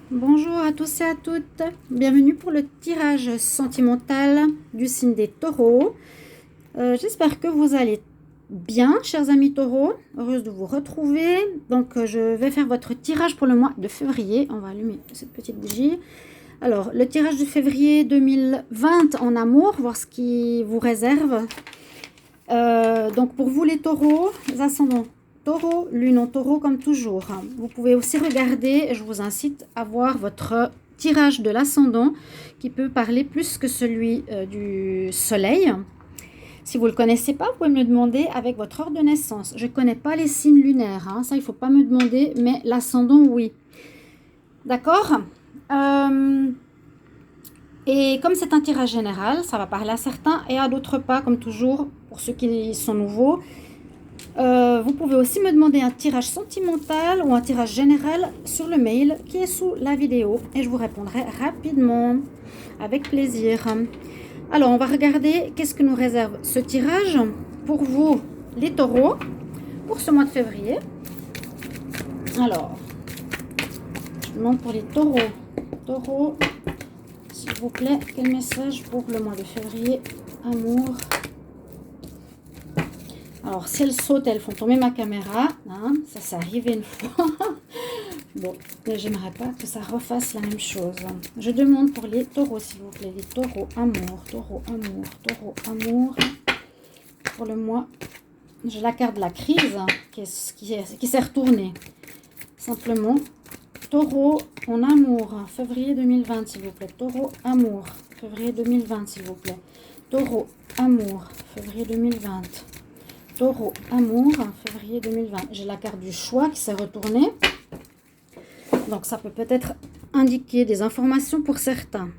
Bonjour à tous et à toutes, bienvenue pour le tirage sentimental du signe des taureaux. J'espère que vous allez bien, chers amis taureaux, heureuse de vous retrouver. Donc je vais faire votre tirage pour le mois de février. On va allumer cette petite bougie. Alors, le tirage de février 2020 en amour, voir ce qui vous réserve. Donc pour vous les taureaux, les ascendants taureau, lune en taureau comme toujours. Vous pouvez aussi regarder, je vous incite à voir votre tirage de l'ascendant qui peut parler plus que celui du soleil. Si vous ne le connaissez pas, vous pouvez me le demander avec votre heure de naissance. Je ne connais pas les signes lunaires, ça il ne faut pas me demander, mais l'ascendant oui. D'accord. Et comme c'est un tirage général, ça va parler à certains et à d'autres pas, comme toujours, pour ceux qui sont nouveaux. Vous pouvez aussi me demander un tirage sentimental ou un tirage général sur le mail qui est sous la vidéo et je vous répondrai rapidement, avec plaisir. Alors, on va regarder qu'est-ce que nous réserve ce tirage pour vous, les taureaux, pour ce mois de février. Alors, je demande pour les taureaux. Taureaux, s'il vous plaît, quel message pour le mois de février? Amour. Alors, si elles sautent, elles font tomber ma caméra. Ça, c'est arrivé une fois. Bon, mais j'aimerais pas que ça refasse la même chose. Je demande pour les taureaux, s'il vous plaît. Les taureaux, amour, taureau, amour, taureau, amour. Pour le mois, j'ai la carte de la crise qui s'est retournée. Simplement, taureau en amour, février 2020, s'il vous plaît. Taureau, amour, février 2020, s'il vous plaît. Taureau, amour, février 2020. Taureau, amour, février 2020. J'ai la carte du choix qui s'est retournée. Donc, ça peut peut-être indiquer des informations pour certains.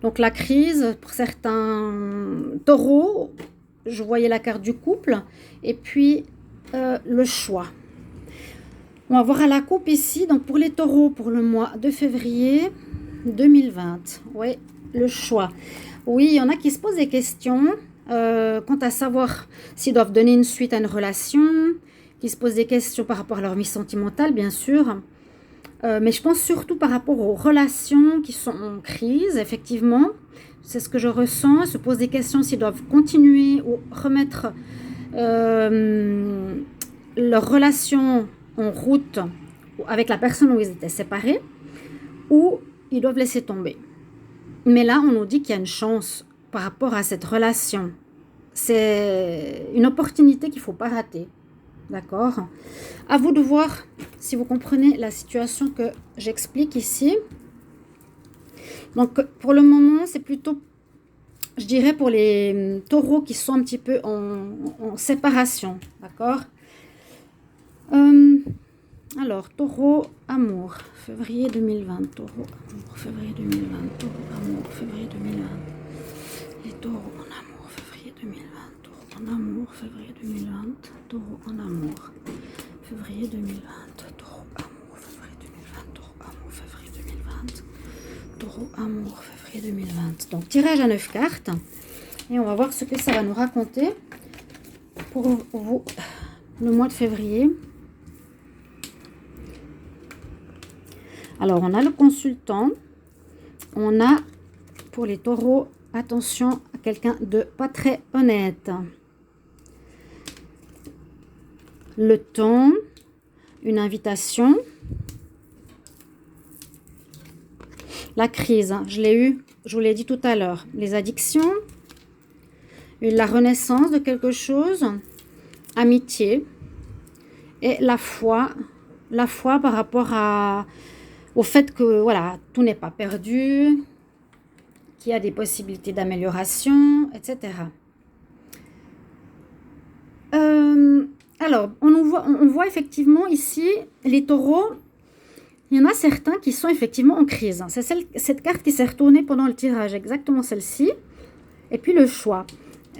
Donc, la crise, pour certains taureaux, je voyais la carte du couple. Et puis, le choix. On va voir à la coupe ici. Donc, pour les taureaux, pour le mois de février 2020. Oui, le choix. Oui, il y en a qui se posent des questions. Quant à savoir s'ils doivent donner une suite à une relation, qui se posent des questions par rapport à leur vie sentimentale, bien sûr. Mais je pense surtout par rapport aux relations qui sont en crise, effectivement. C'est ce que je ressens. Ils se posent des questions s'ils doivent continuer ou remettre leur relation en route avec la personne où ils étaient séparés, ou ils doivent laisser tomber. Mais là, on nous dit qu'il y a une chance par rapport à cette relation. C'est une opportunité qu'il ne faut pas rater. D'accord? À vous de voir si vous comprenez la situation que j'explique ici. Donc, pour le moment, c'est plutôt, je dirais, pour les taureaux qui sont un petit peu en séparation. D'accord? Alors, taureau, amour, février 2020. Taureau, amour, février 2020. Taureau, amour, février 2020. Les taureaux en amour, février 2020. Taureau en amour, février 2020. Taureau en amour, février 2020. Taureau, amour, février 2020. Taureau, amour, février 2020. Taureau, amour, février 2020. Donc, tirage à 9 cartes. Et on va voir ce que ça va nous raconter pour vous le mois de février. Alors, on a le consultant. On a, pour les taureaux, attention à quelqu'un de pas très honnête. Le temps, une invitation. La crise, je l'ai eu, je vous l'ai dit tout à l'heure. Les addictions, la renaissance de quelque chose, amitié et la foi par rapport au fait que voilà, tout n'est pas perdu, qu'il y a des possibilités d'amélioration, etc. Alors, on voit effectivement ici les taureaux. Il y en a certains qui sont effectivement en crise. C'est cette carte qui s'est retournée pendant le tirage, exactement celle-ci. Et puis le choix.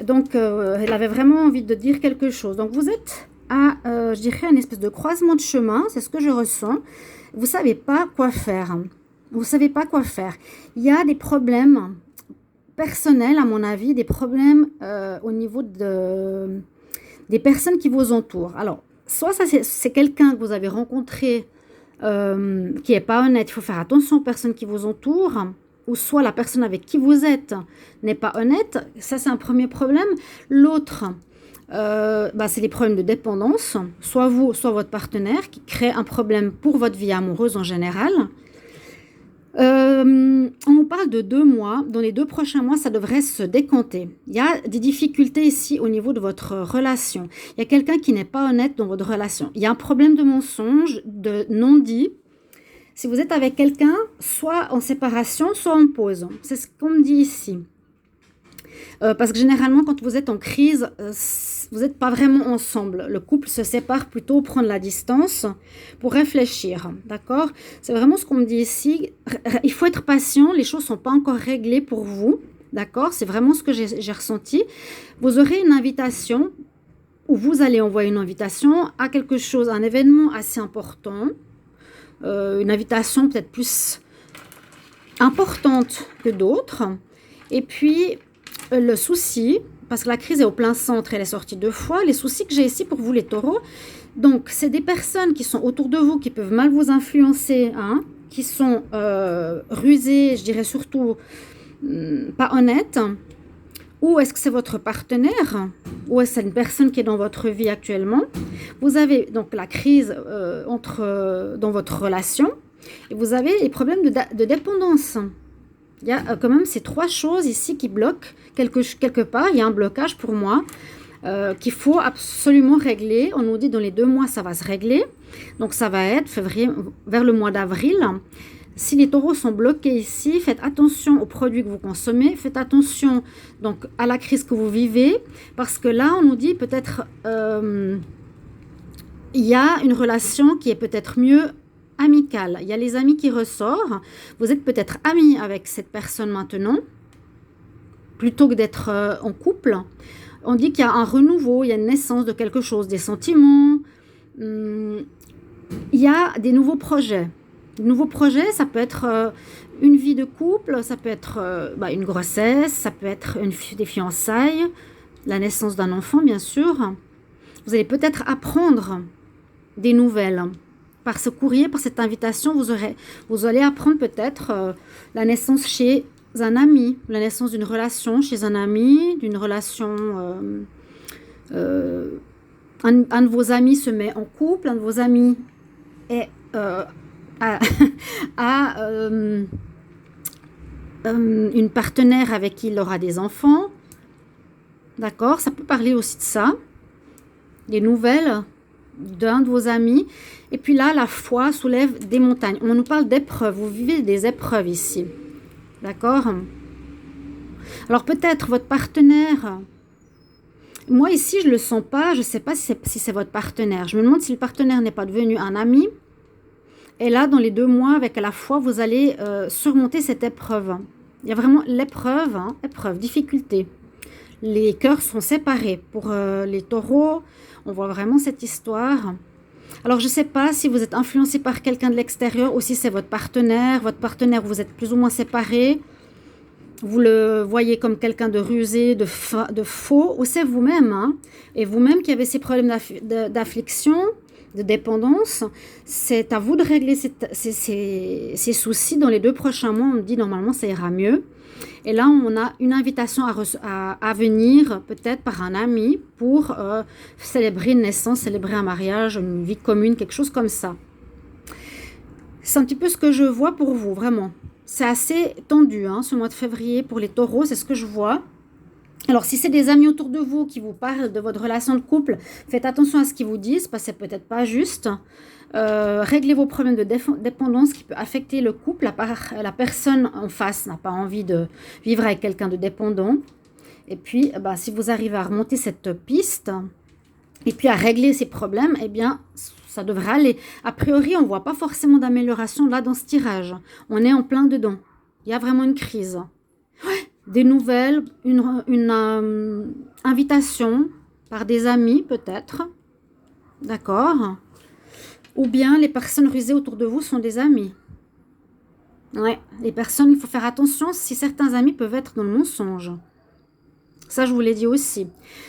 Donc, elle avait vraiment envie de dire quelque chose. Donc, vous êtes à, je dirais, une espèce de croisement de chemin. C'est ce que je ressens. Vous ne savez pas quoi faire. Vous ne savez pas quoi faire. Il y a des problèmes personnels, à mon avis, des problèmes au niveau des personnes qui vous entourent. Alors, soit ça, c'est quelqu'un que vous avez rencontré qui n'est pas honnête. Il faut faire attention aux personnes qui vous entourent, ou soit la personne avec qui vous êtes n'est pas honnête. Ça, c'est un premier problème. L'autre, c'est les problèmes de dépendance, soit vous, soit votre partenaire, qui crée un problème pour votre vie amoureuse en général. On parle de 2 mois. Dans les 2 prochains mois, ça devrait se décanter. Il y a des difficultés ici au niveau de votre relation. Il y a quelqu'un qui n'est pas honnête dans votre relation. Il y a un problème de mensonge, de non-dit. Si vous êtes avec quelqu'un, soit en séparation, soit en pause. C'est ce qu'on me dit ici. Parce que généralement, quand vous êtes en crise, vous n'êtes pas vraiment ensemble. Le couple se sépare plutôt, prendre la distance pour réfléchir. D'accord? C'est vraiment ce qu'on me dit ici. Il faut être patient. Les choses ne sont pas encore réglées pour vous. D'accord? C'est vraiment ce que j'ai ressenti. Vous aurez une invitation, ou vous allez envoyer une invitation à quelque chose, un événement assez important. Une invitation peut-être plus importante que d'autres. Et puis, le souci, parce que la crise est au plein centre, elle est sortie 2 fois, les soucis que j'ai ici pour vous les taureaux, donc c'est des personnes qui sont autour de vous, qui peuvent mal vous influencer, hein, qui sont rusées, je dirais surtout pas honnêtes, ou est-ce que c'est votre partenaire, ou est-ce que c'est une personne qui est dans votre vie actuellement. Vous avez donc la crise dans votre relation, et vous avez les problèmes de dépendance. Il y a quand même ces 3 choses ici qui bloquent quelque part. Il y a un blocage pour moi qu'il faut absolument régler. On nous dit dans les 2 mois, ça va se régler. Donc, ça va être février, vers le mois d'avril. Si les taureaux sont bloqués ici, faites attention aux produits que vous consommez. Faites attention donc, à la crise que vous vivez. Parce que là, on nous dit peut-être il y a une relation qui est peut-être mieux amicale. Il y a les amis qui ressortent. Vous êtes peut-être amis avec cette personne maintenant, plutôt que d'être en couple. On dit qu'il y a un renouveau, il y a une naissance de quelque chose, des sentiments. Il y a des nouveaux projets. De nouveaux projets, ça peut être une vie de couple, ça peut être une grossesse, ça peut être des fiançailles, la naissance d'un enfant, bien sûr. Vous allez peut-être apprendre des nouvelles. Par ce courrier, par cette invitation, vous allez apprendre peut-être la naissance chez un ami, la naissance d'une relation chez un ami, d'une relation... un de vos amis se met en couple, un de vos amis est, a une partenaire avec qui il aura des enfants. D'accord? Ça peut parler aussi de ça. Des nouvelles d'un de vos amis. Et puis là, la foi soulève des montagnes. On nous parle d'épreuves. Vous vivez des épreuves ici. D'accord? Alors peut-être votre partenaire... Moi ici, je ne le sens pas. Je ne sais pas si c'est votre partenaire. Je me demande si le partenaire n'est pas devenu un ami. Et là, dans les 2 mois, avec la foi, vous allez surmonter cette épreuve. Il y a vraiment l'épreuve, hein, épreuve, difficulté. Les cœurs sont séparés. Pour les taureaux, on voit vraiment cette histoire. Alors, je ne sais pas si vous êtes influencé par quelqu'un de l'extérieur ou si c'est votre partenaire. Votre partenaire, vous êtes plus ou moins séparés. Vous le voyez comme quelqu'un de rusé, de faux. Ou c'est vous-même. Hein, et vous-même qui avez ces problèmes d'affliction, de dépendance. C'est à vous de régler ces soucis dans les 2 prochains mois. On me dit normalement ça ira mieux. Et là, on a une invitation à venir, peut-être par un ami, pour célébrer une naissance, célébrer un mariage, une vie commune, quelque chose comme ça. C'est un petit peu ce que je vois pour vous, vraiment. C'est assez tendu, hein, ce mois de février pour les taureaux, c'est ce que je vois. Alors, si c'est des amis autour de vous qui vous parlent de votre relation de couple, faites attention à ce qu'ils vous disent, parce que c'est peut-être pas juste. Réglez vos problèmes de dépendance qui peut affecter le couple. La personne en face n'a pas envie de vivre avec quelqu'un de dépendant. Et puis, si vous arrivez à remonter cette piste et puis à régler ces problèmes, eh bien, ça devrait aller. A priori, on ne voit pas forcément d'amélioration là dans ce tirage. On est en plein dedans. Il y a vraiment une crise. Ouais. Des nouvelles, une invitation par des amis peut-être. D'accord? Ou bien les personnes rusées autour de vous sont des amis. Ouais, les personnes, il faut faire attention si certains amis peuvent être dans le mensonge. Ça, je vous l'ai dit aussi.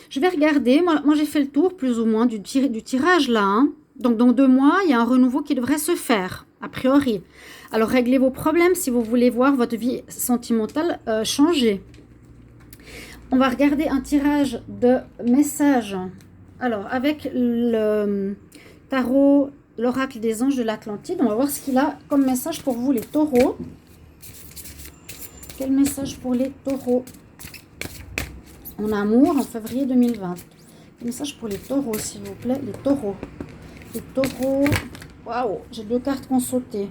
Je vais regarder. Moi j'ai fait le tour plus ou moins du tirage là. Hein. Donc, dans 2 mois, il y a un renouveau qui devrait se faire, a priori. Alors, réglez vos problèmes si vous voulez voir votre vie sentimentale changer. On va regarder un tirage de messages. Alors, avec le tarot, l'oracle des anges de l'Atlantide, on va voir ce qu'il a comme message pour vous, les taureaux. Quel message pour les taureaux en amour en février 2020? Quel message pour les taureaux, s'il vous plaît? Les taureaux. Les taureaux. Waouh, j'ai 2 cartes qui ont sauté.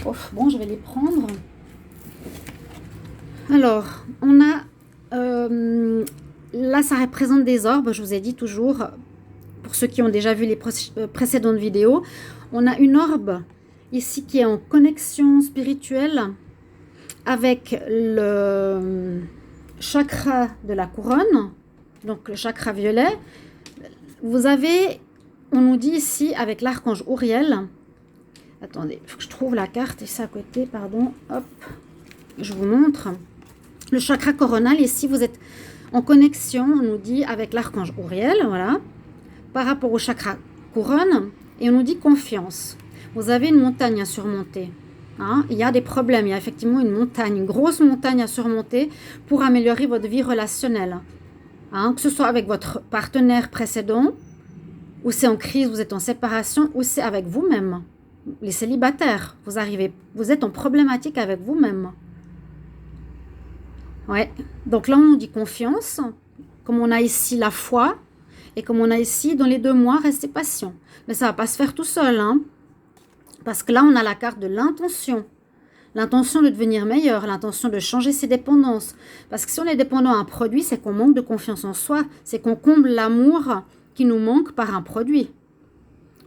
Oh, bon, je vais les prendre. Alors, on a... là, ça représente des orbes, je vous ai dit toujours, pour ceux qui ont déjà vu les précédentes vidéos. On a une orbe ici qui est en connexion spirituelle avec le chakra de la couronne, donc le chakra violet. Vous avez, on nous dit ici, avec l'archange Uriel, attendez, il faut que je trouve la carte ici à côté, pardon, hop, je vous montre. Le chakra coronal, ici, vous êtes en connexion, on nous dit, avec l'archange Uriel, voilà, par rapport au chakra couronne, et on nous dit confiance. Vous avez une montagne à surmonter. Hein, il y a des problèmes, il y a effectivement une montagne, une grosse montagne à surmonter pour améliorer votre vie relationnelle. Hein, que ce soit avec votre partenaire précédent, ou c'est en crise, vous êtes en séparation, ou c'est avec vous-même. Les célibataires, vous êtes en problématique avec vous-même. Ouais, donc là on nous dit confiance, comme on a ici la foi, et comme on a ici dans les 2 mois, restez patient. Mais ça ne va pas se faire tout seul, hein. Parce que là, on a la carte de l'intention. L'intention de devenir meilleur, l'intention de changer ses dépendances. Parce que si on est dépendant à un produit, c'est qu'on manque de confiance en soi. C'est qu'on comble l'amour qui nous manque par un produit.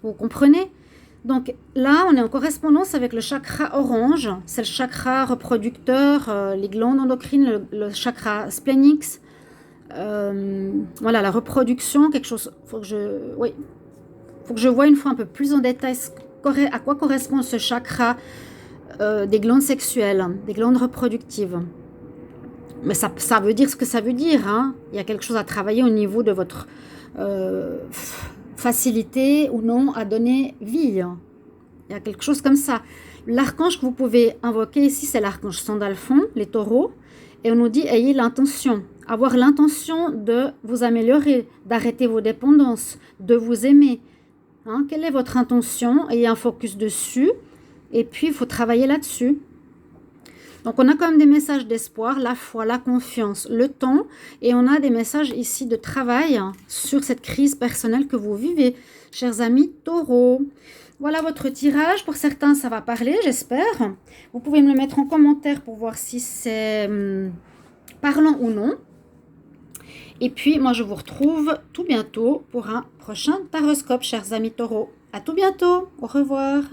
Vous comprenez? Donc là, on est en correspondance avec le chakra orange. C'est le chakra reproducteur, les glandes endocrines, le chakra splénix. Voilà, la reproduction, quelque chose... faut que je voie une fois un peu plus en détail à quoi correspond ce chakra des glandes sexuelles, des glandes reproductives. Mais ça veut dire ce que ça veut dire. Hein. Il y a quelque chose à travailler au niveau de votre facilité ou non à donner vie. Il y a quelque chose comme ça. L'archange que vous pouvez invoquer ici, c'est l'archange Sandalphon, les taureaux. Et on nous dit, ayez l'intention. Avoir l'intention de vous améliorer, d'arrêter vos dépendances, de vous aimer. Hein, quelle est votre intention? Ayez un focus dessus. Et puis, il faut travailler là-dessus. Donc, on a quand même des messages d'espoir, la foi, la confiance, le temps. Et on a des messages ici de travail sur cette crise personnelle que vous vivez, chers amis taureaux. Voilà votre tirage. Pour certains, ça va parler, j'espère. Vous pouvez me le mettre en commentaire pour voir si c'est parlant ou non. Et puis, moi, je vous retrouve tout bientôt pour un prochain taroscope, chers amis taureaux. À tout bientôt. Au revoir.